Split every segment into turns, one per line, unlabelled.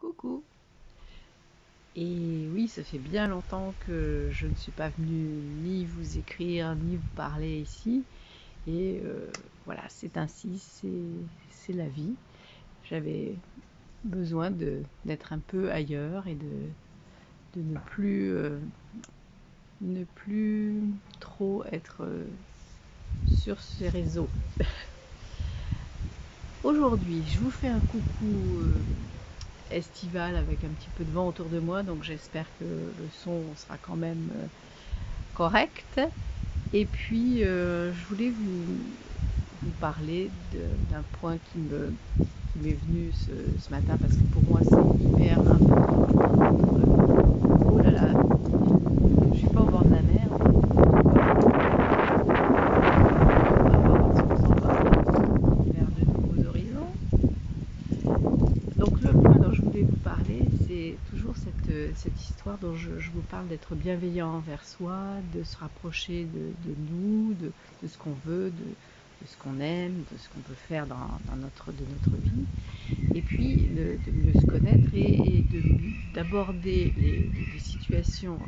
Coucou. Et oui, ça fait bien longtemps que je ne suis pas venue ni vous écrire, ni vous parler ici. Et voilà, c'est ainsi, c'est la vie. J'avais besoin d'être un peu ailleurs et de ne plus trop être sur ces réseaux. Aujourd'hui, je vous fais un coucou estival avec un petit peu de vent autour de moi, donc j'espère que le son sera quand même correct. Et puis je voulais vous parler d'un point qui m'est venu ce matin, parce que pour moi c'est hyper important. Oh là là, je suis pas au bord de la mer, mais on va voir si on s'en va vers de nouveaux horizons. Donc le point dont je voulais vous parler, c'est toujours cette histoire dont je vous parle, d'être bienveillant envers soi, de se rapprocher de nous, de ce qu'on veut, de ce qu'on aime, de ce qu'on peut faire de notre vie, et puis de mieux se connaître et d'aborder les situations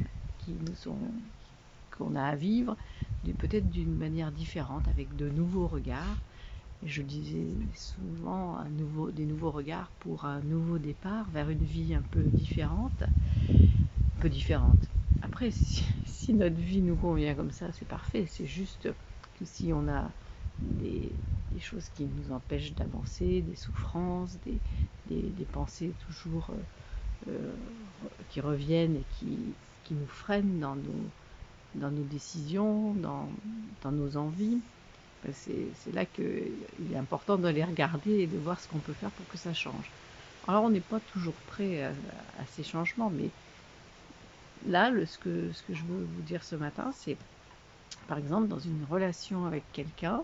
qu'on a à vivre peut-être d'une manière différente, avec de nouveaux regards. Je disais souvent des nouveaux regards pour un nouveau départ vers une vie un peu différente. Après, si notre vie nous convient comme ça, c'est parfait. C'est juste que si on a des choses qui nous empêchent d'avancer, des souffrances, des pensées toujours qui reviennent et qui nous freinent dans nos décisions, dans nos envies, c'est là qu'il est important de les regarder et de voir ce qu'on peut faire pour que ça change. Alors on n'est pas toujours prêt à ces changements, mais là, ce que je veux vous dire ce matin, c'est par exemple dans une relation avec quelqu'un,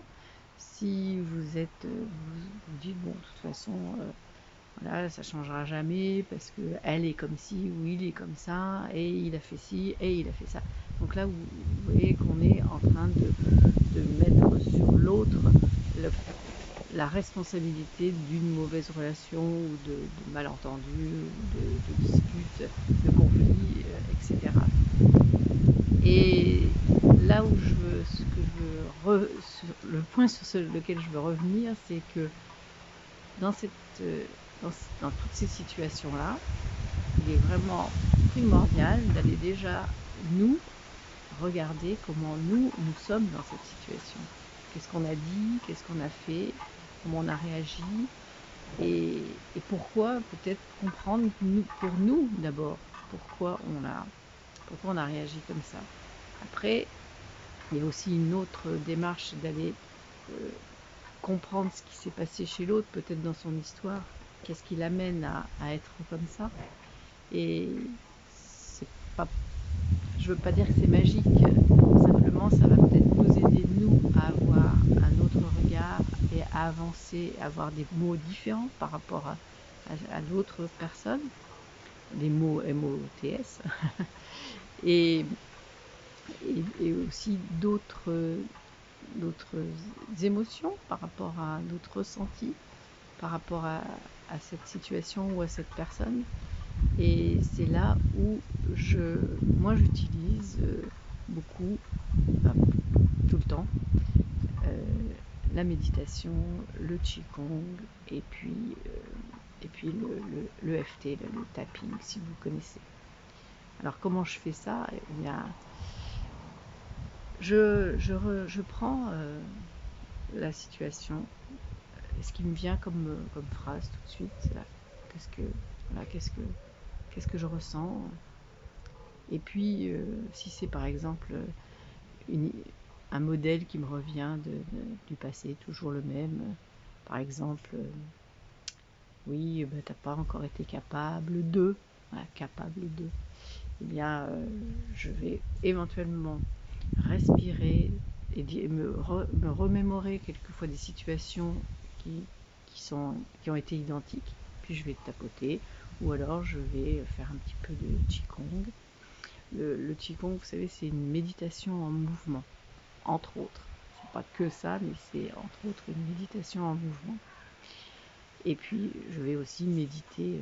si vous dites bon, de toute façon, voilà, ça changera jamais parce que elle est comme ci ou il est comme ça et il a fait ci et il a fait ça. Donc là, vous voyez qu'on est en train de mettre sur l'autre la responsabilité d'une mauvaise relation ou de malentendus, de disputes, de conflits, etc. Et là où le point sur lequel je veux revenir, c'est que dans toutes ces situations-là, il est vraiment primordial d'aller déjà nous regarder comment nous sommes dans cette situation. Qu'est-ce qu'on a dit, qu'est-ce qu'on a fait, comment on a réagi, et pourquoi, peut-être comprendre pour nous d'abord, pourquoi on a réagi comme ça. Après, il y a aussi une autre démarche d'aller comprendre ce qui s'est passé chez l'autre, peut-être dans son histoire, qu'est-ce qui l'amène à être comme ça. Et je veux pas dire que c'est magique, simplement ça va peut-être nous aider, nous, à avoir un autre regard et à avancer, à avoir des mots différents par rapport à l'autre personne, des mots MOTS, et aussi d'autres émotions par rapport à d'autres ressentis, par rapport à cette situation ou à cette personne. Et c'est là où moi j'utilise beaucoup, tout le temps, la méditation, le qigong et puis le EFT, le tapping, si vous connaissez. Alors comment je fais ça? Eh bien, je prends la situation, ce qui me vient comme phrase tout de suite, c'est là, qu'est-ce que je ressens, et puis si c'est par exemple un modèle qui me revient du passé, toujours le même, par exemple, oui, t'as pas encore été capable de, voilà, eh bien je vais éventuellement respirer et me remémorer quelquefois des situations qui ont été identiques, puis je vais tapoter, ou alors je vais faire un petit peu de qigong. Le qigong, vous savez, c'est une méditation en mouvement, entre autres. C'est pas que ça, mais c'est entre autres une méditation en mouvement. Et puis je vais aussi méditer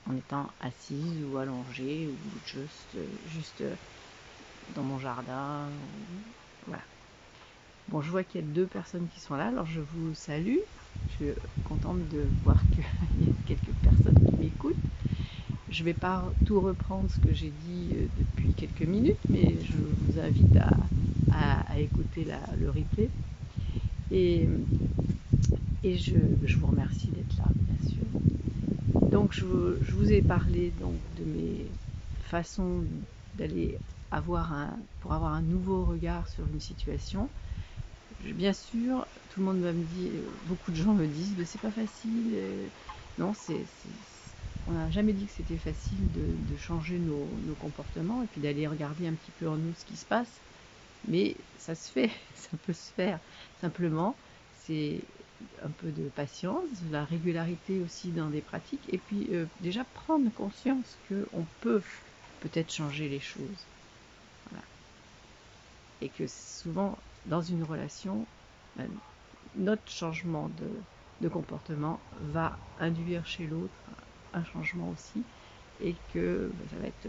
en étant assise ou allongée ou juste dans mon jardin. Voilà. Bon, je vois qu'il y a 2 personnes qui sont là, alors je vous salue. Je suis contente de voir qu'il y a quelques personnes qui m'écoutent. Je ne vais pas tout reprendre ce que j'ai dit depuis quelques minutes, mais je vous invite à écouter le replay. Et je vous remercie d'être là, bien sûr. Donc je vous ai parlé donc de mes façons d'aller pour avoir un nouveau regard sur une situation. Bien sûr, tout le monde va me dire, beaucoup de gens me disent, c'est pas facile. Non, on n'a jamais dit que c'était facile de changer nos comportements et puis d'aller regarder un petit peu en nous ce qui se passe. Mais ça se fait, ça peut se faire. Simplement, c'est un peu de patience, de la régularité aussi dans des pratiques, et puis déjà prendre conscience qu'on peut peut-être changer les choses. Voilà. Et que souvent, dans une relation, notre changement de comportement va induire chez l'autre un changement aussi, et que ça va être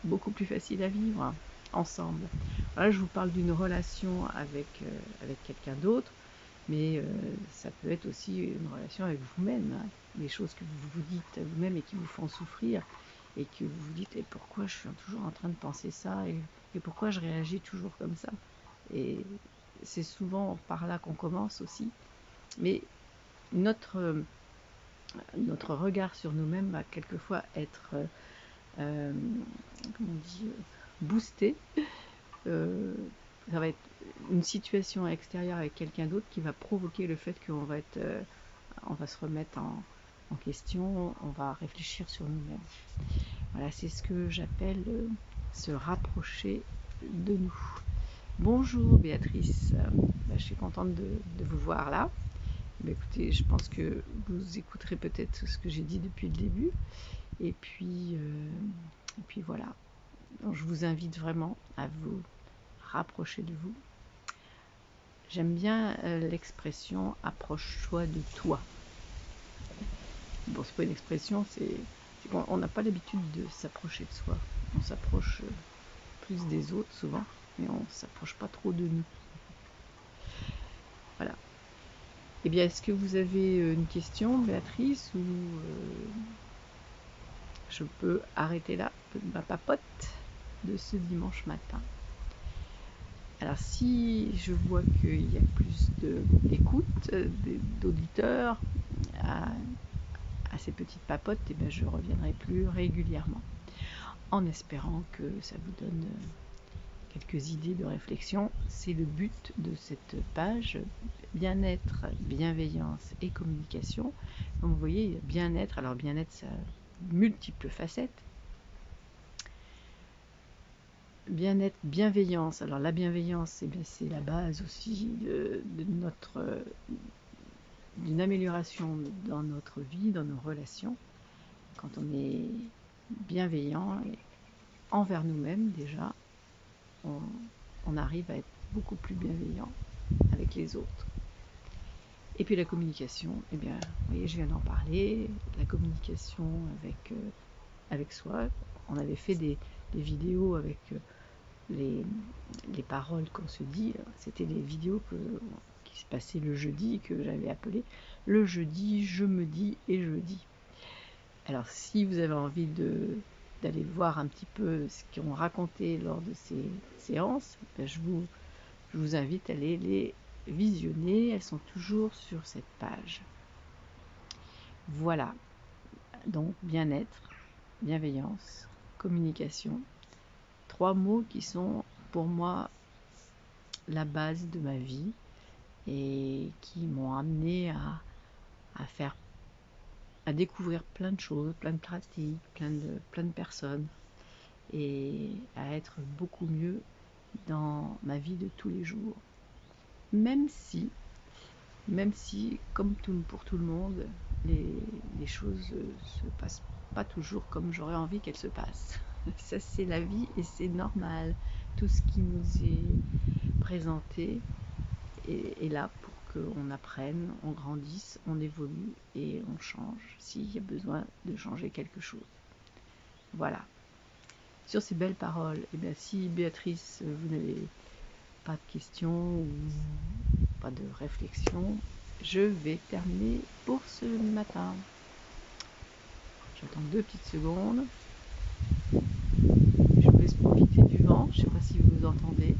beaucoup plus facile à vivre ensemble. Voilà, je vous parle d'une relation avec quelqu'un d'autre, mais ça peut être aussi une relation avec vous-même, hein. Des choses que vous vous dites à vous-même et qui vous font souffrir, et que vous vous dites, et pourquoi je suis toujours en train de penser ça, et pourquoi je réagis toujours comme ça. Et c'est souvent par là qu'on commence aussi. Mais notre regard sur nous-mêmes va quelquefois être comment on dit, boosté. Ça va être une situation extérieure avec quelqu'un d'autre qui va provoquer le fait qu'on va on va se remettre en question, on va réfléchir sur nous-mêmes. Voilà, c'est ce que j'appelle se rapprocher de nous. Bonjour Béatrice, je suis contente de vous voir là. Écoutez, je pense que vous écouterez peut-être ce que j'ai dit depuis le début. Et puis voilà. Donc, je vous invite vraiment à vous rapprocher de vous. J'aime bien l'expression « approche-toi de toi ». Bon, c'est pas une expression, c'est qu'on n'a pas l'habitude de s'approcher de soi. On s'approche plus des autres souvent, mais on ne s'approche pas trop de nous. Voilà. Eh bien, est-ce que vous avez une question, Béatrice, ou je peux arrêter là ma papote de ce dimanche matin? Alors, si je vois qu'il y a plus d'écoute, d'auditeurs à ces petites papotes, eh bien, je reviendrai plus régulièrement, en espérant que ça vous donne quelques idées de réflexion. C'est le but de cette page, bien-être, bienveillance et communication. Donc vous voyez, bien-être, alors bien-être, ça a multiples facettes. Bien-être, bienveillance. Alors la bienveillance, c'est la base aussi d'une amélioration dans notre vie, dans nos relations. Quand on est bienveillant envers nous-mêmes déjà, on arrive à être beaucoup plus bienveillant avec les autres. Et puis la communication, eh bien, vous voyez, je viens d'en parler, la communication avec soi. On avait fait des vidéos avec les paroles qu'on se dit. C'était des vidéos qui se passaient le jeudi, que j'avais appelé le jeudi, je me dis et je dis. Alors si vous avez envie d'aller voir un petit peu ce qu'ils ont raconté lors de ces séances, ben je vous invite à aller les visionner. Elles sont toujours sur cette page. Voilà. Donc bien-être, bienveillance, communication. 3 mots qui sont pour moi la base de ma vie et qui m'ont amené à découvrir plein de choses, plein de pratiques, plein de personnes, et à être beaucoup mieux dans ma vie de tous les jours. Même si, comme pour tout le monde, les choses se passent pas toujours comme j'aurais envie qu'elles se passent. Ça, c'est la vie et c'est normal. Tout ce qui nous est présenté est là pour qu'on apprenne, on grandisse, on évolue et on change s'il y a besoin de changer quelque chose. Voilà. Sur ces belles paroles, eh bien, si Béatrice, vous n'avez pas de questions ou pas de réflexion, je vais terminer pour ce matin. J'attends 2 petites secondes. Je vous laisse profiter du vent, je ne sais pas si vous entendez,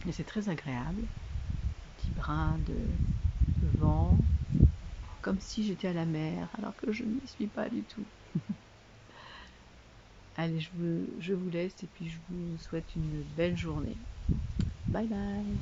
mais c'est très agréable. Un petit brin de vent, comme si j'étais à la mer, alors que je n'y suis pas du tout. Allez, je vous laisse et puis je vous souhaite une belle journée. Bye bye.